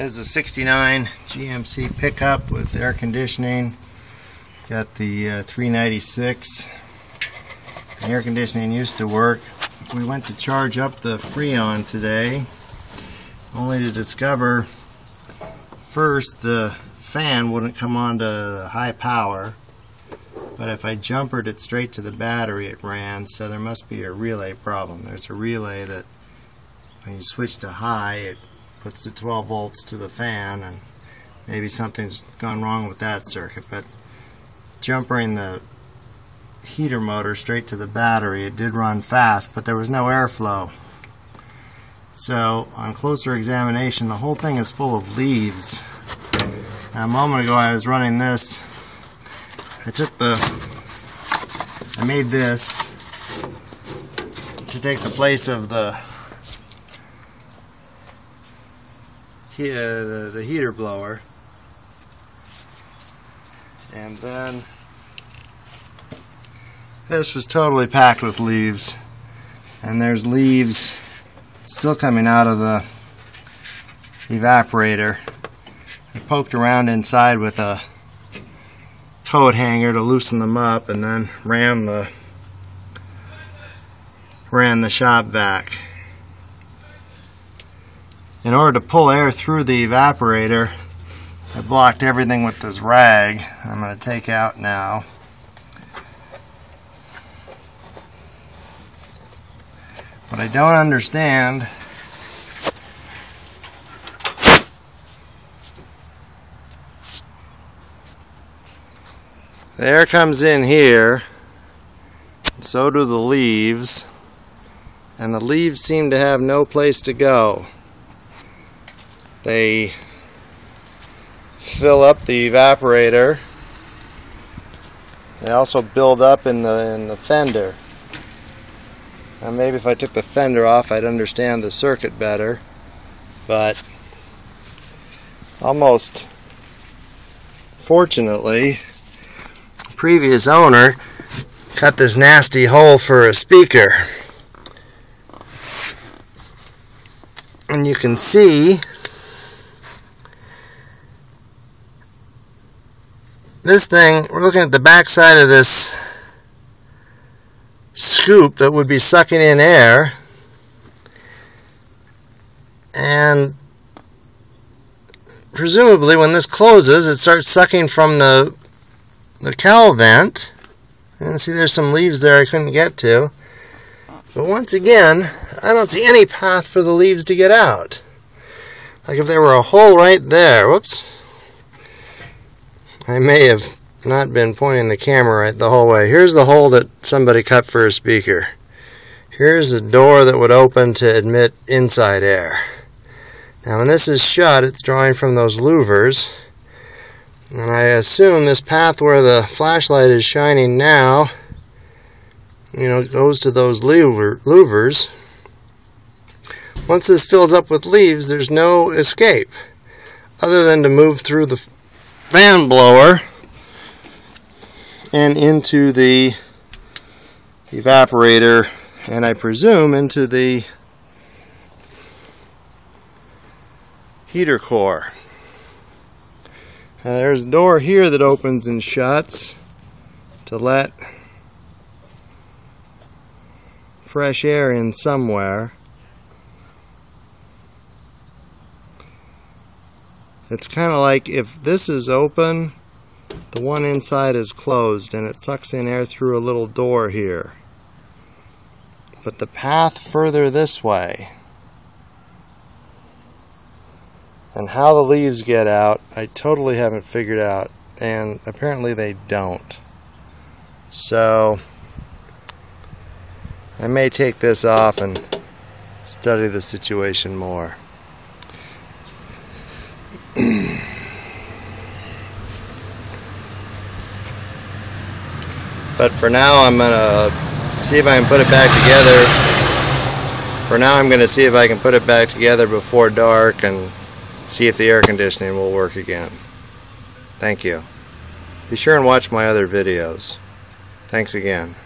This is a 69 GMC pickup with air conditioning. Got the 396. The air conditioning used to work. We went to charge up the Freon today, only to discover first the fan wouldn't come on to high power, but if I jumpered it straight to the battery it ran, so there must be a relay problem. There's a relay that when you switch to high it puts the 12 volts to the fan, and maybe something's gone wrong with that circuit. But jumpering the heater motor straight to the battery, it did run fast, but there was no airflow. So on closer examination, the whole thing is full of leaves. Now, a moment ago I was running this. I made this to take the place of the heater blower, and then this was totally packed with leaves, and there's leaves still coming out of the evaporator. I poked around inside with a coat hanger to loosen them up, and then ran the shop vac. In order to pull air through the evaporator, I blocked everything with this rag. I'm going to take out now. What I don't understand the air comes in here, and so do the leaves, and the leaves seem to have no place to go. They fill up the evaporator. They also build up in the fender. Now maybe if I took the fender off I'd understand the circuit better, but almost fortunately the previous owner cut this nasty hole for a speaker, and you can see this thing. We're looking at the back side of this scoop that would be sucking in air, and presumably when this closes it starts sucking from the cowl vent. And see, there's some leaves there I couldn't get to, but once again I don't see any path for the leaves to get out. Like if there were a hole right there. Whoops, I may have not been pointing the camera right the whole way. Here's the hole that somebody cut for a speaker. Here's a door that would open to admit inside air. Now when this is shut, it's drawing from those louvers, and I assume this path where the flashlight is shining now, goes to those louvers. Once this fills up with leaves, there's no escape other than to move through the fan blower and into the evaporator, and I presume into the heater core. Now there's a door here that opens and shuts to let fresh air in somewhere. It's kind of like if this is open, the one inside is closed, and it sucks in air through a little door here. But the path further this way, and how the leaves get out, I totally haven't figured out, and apparently they don't. So I may take this off and study the situation more. But for now I'm going to see if I can put it back together. For now I'm going to see if I can put it back together before dark and see if the air conditioning will work again. Thank you. Be sure and watch my other videos. Thanks again.